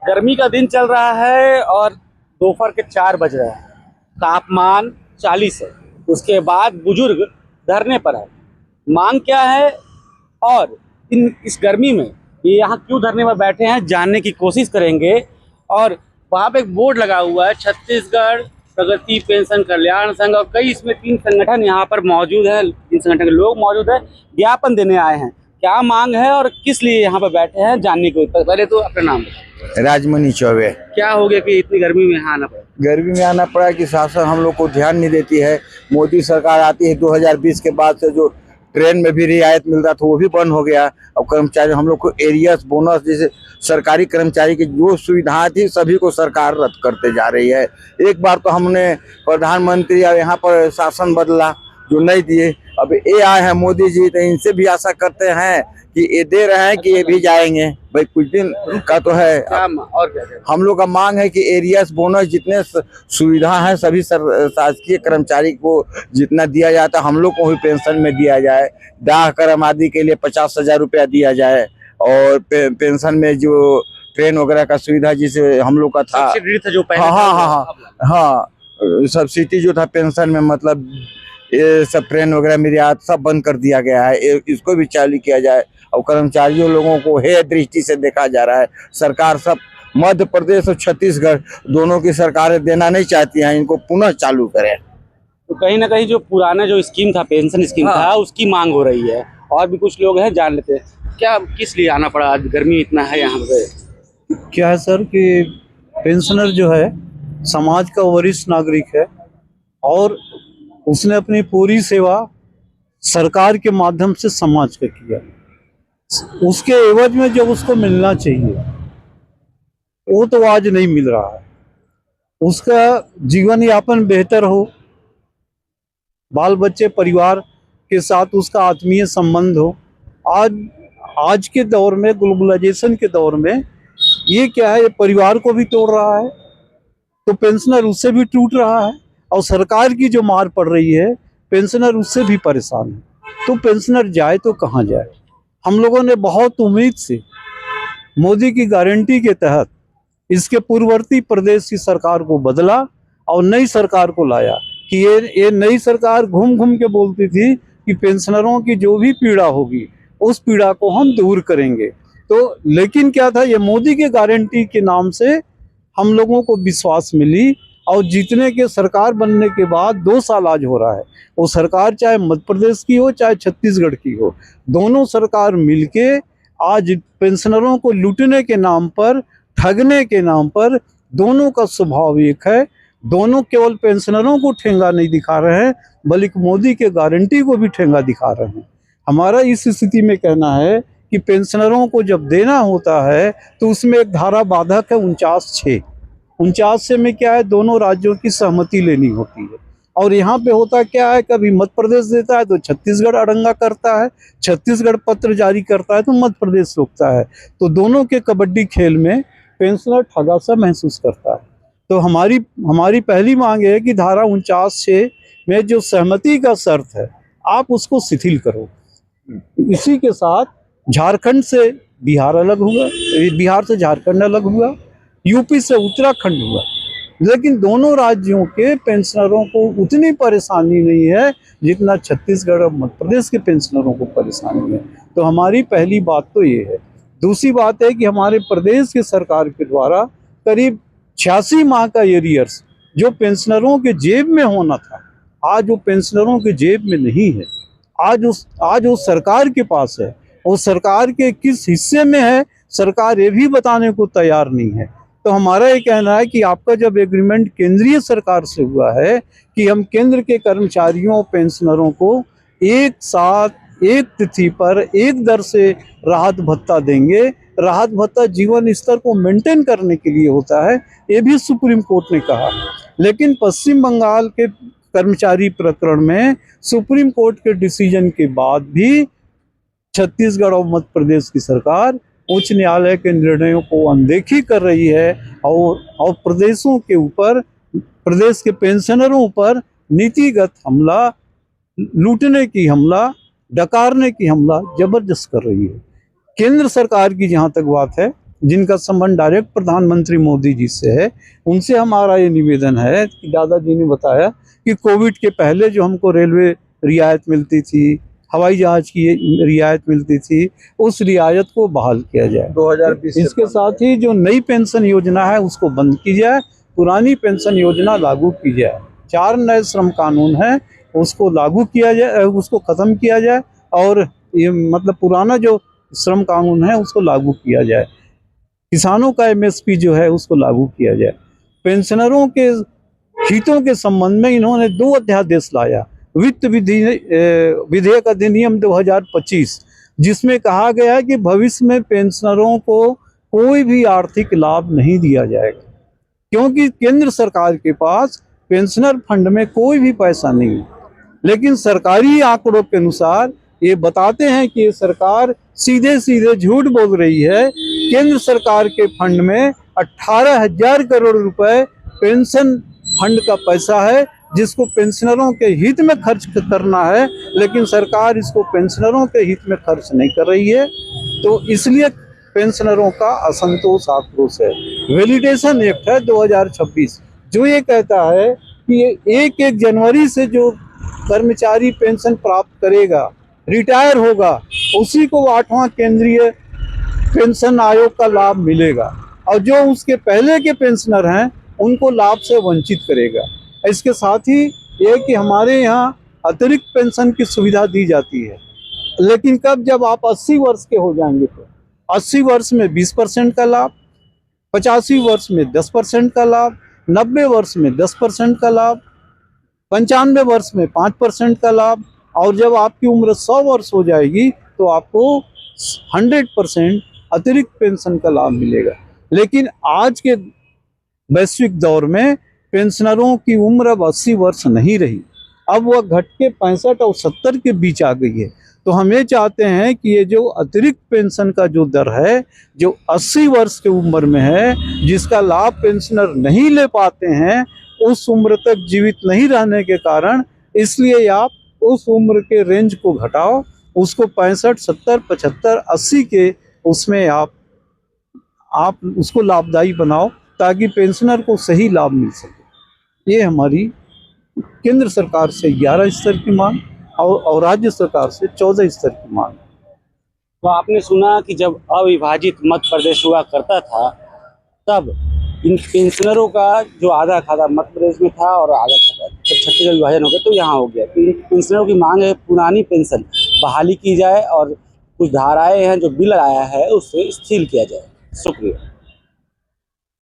गर्मी का दिन चल रहा है और दोपहर के 4 बज रहे हैं। तापमान 40 है। उसके बाद बुजुर्ग धरने पर है। मांग क्या है और इस गर्मी में ये यहाँ क्यों धरने पर बैठे हैं, जानने की कोशिश करेंगे। और वहाँ पे एक बोर्ड लगा हुआ है, छत्तीसगढ़ प्रगति पेंशन कल्याण संघ, और कई इसमें 3 संगठन यहाँ पर मौजूद है। 3 संगठन के लोग मौजूद है, ज्ञापन देने आए हैं। क्या मांग है और किस लिए यहाँ पर बैठे हैं, जानने को। पहले तो अपना नाम। राजमणि चौबे। क्या हो गया कि इतनी गर्मी में यहाँ आना पड़ा? गर्मी में आना पड़ा कि शासन हम लोग को ध्यान नहीं देती है। मोदी सरकार आती है 2020 के बाद से जो ट्रेन में भी रियायत मिल रहा था वो भी बंद हो गया। अब कर्मचारी हम लोग को एरियस बोनस जैसे सरकारी कर्मचारी की जो सुविधाएं थी सभी को सरकार रद्द करते जा रही है। एक बार तो हमने प्रधानमंत्री और यहाँ पर शासन बदला जो नहीं दिए, अब ये आए हैं मोदी जी, तो इनसे भी आशा करते हैं कि ये दे रहे हैं कि ये भी जाएंगे। भाई कुछ दिन का तो है। और क्या हम लोग का मांग है कि एरियस बोनस जितने सुविधा है सभी शासकीय कर्मचारी को जितना दिया जाता है हम लोग को भी पेंशन में दिया जाए। दाह कर्म आदि के लिए 50,000 रुपया दिया जाए और पेंशन में जो ट्रेन वगैरह का सुविधा जिसे हम लोग का था, जो पहले हाँ सब्सिडी जो था पेंशन में, मतलब ये सब ट्रेन वगैरह निर्यात सब बंद कर दिया गया है। इसको भी चालू किया जाए। और कर्मचारियों लोगों को हे दृष्टि से देखा जा रहा है। सरकार सब मध्य प्रदेश और छत्तीसगढ़ दोनों की सरकारें देना नहीं चाहती हैं, इनको पुनः चालू करें। तो कहीं ना कहीं जो पुराना जो स्कीम था, पेंशन स्कीम था, उसकी मांग हो रही है। और भी कुछ लोग हैं, जान लेते हैं क्या किस लिए आना पड़ा, आज गर्मी इतना है यहाँ पे। क्या है सर कि पेंशनर जो है समाज का वरिष्ठ नागरिक है और उसने अपनी पूरी सेवा सरकार के माध्यम से समाज का किया। उसके एवज में जब उसको मिलना चाहिए वो तो आज नहीं मिल रहा है। उसका जीवन यापन बेहतर हो, बाल बच्चे परिवार के साथ उसका आत्मीय संबंध हो। आज के दौर में, ग्लोबलाइजेशन के दौर में ये क्या है, ये परिवार को भी तोड़ रहा है तो पेंशनर उससे भी टूट रहा है। और सरकार की जो मार पड़ रही है पेंशनर उससे भी परेशान है। तो पेंशनर जाए तो कहाँ जाए। हम लोगों ने बहुत उम्मीद से मोदी की गारंटी के तहत इसके पूर्ववर्ती प्रदेश की सरकार को बदला और नई सरकार को लाया कि ये नई सरकार घूम घूम के बोलती थी कि पेंशनरों की जो भी पीड़ा होगी उस पीड़ा को हम दूर करेंगे। तो लेकिन क्या था, ये मोदी के गारंटी के नाम से हम लोगों को विश्वास मिली और जीतने के सरकार बनने के बाद 2 साल आज हो रहा है। वो सरकार चाहे मध्य प्रदेश की हो चाहे छत्तीसगढ़ की हो, दोनों सरकार मिलके आज पेंशनरों को लूटने के नाम पर, ठगने के नाम पर, दोनों का स्वभाव एक है। दोनों केवल पेंशनरों को ठेंगा नहीं दिखा रहे हैं बल्कि मोदी के गारंटी को भी ठेंगा दिखा रहे हैं। हमारा इस स्थिति में कहना है कि पेंशनरों को जब देना होता है तो उसमें एक धारा बाधक है 49(6). 49 में क्या है, दोनों राज्यों की सहमति लेनी होती है। और यहाँ पे होता क्या है, कभी मध्य प्रदेश देता है तो छत्तीसगढ़ अड़ंगा करता है, छत्तीसगढ़ पत्र जारी करता है तो मध्य प्रदेश रोकता है। तो दोनों के कबड्डी खेल में पेंशनर ठगा सा महसूस करता है। तो हमारी पहली मांग है कि धारा 49(6) में जो सहमति का शर्त है आप उसको शिथिल करो। इसी के साथ झारखंड से बिहार अलग हुआ, बिहार से झारखंड अलग हुआ, यूपी से उत्तराखंड हुआ, लेकिन दोनों राज्यों के पेंशनरों को उतनी परेशानी नहीं है जितना छत्तीसगढ़ और मध्य प्रदेश के पेंशनरों को परेशानी है। तो हमारी पहली बात तो ये है। दूसरी बात है कि हमारे प्रदेश के सरकार के द्वारा करीब 86 माह का एरियर्स जो पेंशनरों के जेब में होना था, आज वो पेंशनरों के जेब में नहीं है। आज वो सरकार के पास है। वो सरकार के किस हिस्से में है सरकार ये भी बताने को तैयार नहीं है। तो हमारा ये कहना है कि आपका जब एग्रीमेंट केंद्रीय सरकार से हुआ है कि हम केंद्र के कर्मचारियों पेंशनरों को एक साथ एक तिथि पर एक दर से राहत भत्ता देंगे। राहत भत्ता जीवन स्तर को मेंटेन करने के लिए होता है, ये भी सुप्रीम कोर्ट ने कहा। लेकिन पश्चिम बंगाल के कर्मचारी प्रकरण में सुप्रीम कोर्ट के डिसीजन के बाद भी छत्तीसगढ़ और मध्य प्रदेश की सरकार उच्च न्यायालय के निर्णयों को अनदेखी कर रही है और प्रदेशों के ऊपर, प्रदेश के पेंशनरों पर नीतिगत हमला, लूटने की हमला, डकारने की हमला जबरदस्त कर रही है। केंद्र सरकार की जहाँ तक बात है जिनका संबंध डायरेक्ट प्रधानमंत्री मोदी जी से है, उनसे हमारा ये निवेदन है कि दादाजी ने बताया कि कोविड के पहले जो हमको रेलवे रियायत मिलती थी, हवाई जहाज की रियायत मिलती थी, उस रियायत को बहाल किया जाए। 2020 से इसके साथ ही जो नई पेंशन योजना है उसको बंद की जाए, पुरानी पेंशन योजना लागू की जाए। 4 नए श्रम कानून हैं, उसको लागू किया जाए, उसको खत्म किया जाए, और ये मतलब पुराना जो श्रम कानून है उसको लागू किया जाए। किसानों का एमएसपी जो है उसको लागू किया जाए। पेंशनरों के हितों के संबंध में इन्होंने 2 अध्यादेश लाया। वित्त विधेयक अधिनियम 2025, जिसमें कहा गया है कि भविष्य में पेंशनरों को कोई भी आर्थिक लाभ नहीं दिया जाएगा, क्योंकि केंद्र सरकार के पास पेंशनर फंड में कोई भी पैसा नहीं है। लेकिन सरकारी आंकड़ों के अनुसार ये बताते हैं कि ये सरकार सीधे सीधे झूठ बोल रही है। केंद्र सरकार के फंड में 18,000 करोड़ रुपए पेंशन फंड का पैसा है, जिसको पेंशनरों के हित में खर्च करना है, लेकिन सरकार इसको पेंशनरों के हित में खर्च नहीं कर रही है। तो इसलिए पेंशनरों का असंतोष, आक्रोश है। वैलिडेशन एक्ट है 2026, जो ये कहता है कि 1 जनवरी से जो कर्मचारी पेंशन प्राप्त करेगा, रिटायर होगा, उसी को 8वां केंद्रीय पेंशन आयोग का लाभ मिलेगा, और जो उसके पहले के पेंशनर हैं उनको लाभ से वंचित करेगा। इसके साथ ही ये कि हमारे यहाँ अतिरिक्त पेंशन की सुविधा दी जाती है, लेकिन कब, जब आप 80 वर्ष के हो जाएंगे तो 80 वर्ष में 20% का लाभ, 85 वर्ष में 10% का लाभ, 90 वर्ष में 10% का लाभ, 95 वर्ष में 5% का लाभ, और जब आपकी उम्र 100 वर्ष हो जाएगी तो आपको 100% अतिरिक्त पेंशन का लाभ मिलेगा। लेकिन आज के वैश्विक दौर में पेंशनरों की उम्र अब 80 वर्ष नहीं रही, अब वह घट के 65 और 70 के बीच आ गई है। तो हम ये चाहते हैं कि ये जो अतिरिक्त पेंशन का जो दर है, जो 80 वर्ष की उम्र में है, जिसका लाभ पेंशनर नहीं ले पाते हैं, उस उम्र तक जीवित नहीं रहने के कारण, इसलिए आप उस उम्र के रेंज को घटाओ, उसको 65, 70, 75, 80 के उसमें आप उसको लाभदायी बनाओ, ताकि पेंशनर को सही लाभ मिल सके। ये हमारी केंद्र सरकार से 11 स्तर की मांग और राज्य सरकार से 14 स्तर की मांग। तो आपने सुना कि जब अविभाजित मध्य प्रदेश हुआ करता था, तब इन पेंशनरों का जो आधा खाता मध्य प्रदेश में था और आधा खाता जब छत्तीसगढ़ विभाजन हो गया तो यहाँ हो गया। तो इन पेंशनरों की मांग है पुरानी पेंशन बहाली की जाए, और कुछ धाराएं हैं जो बिल आया है उससे शिथिल किया जाए। शुक्रिया।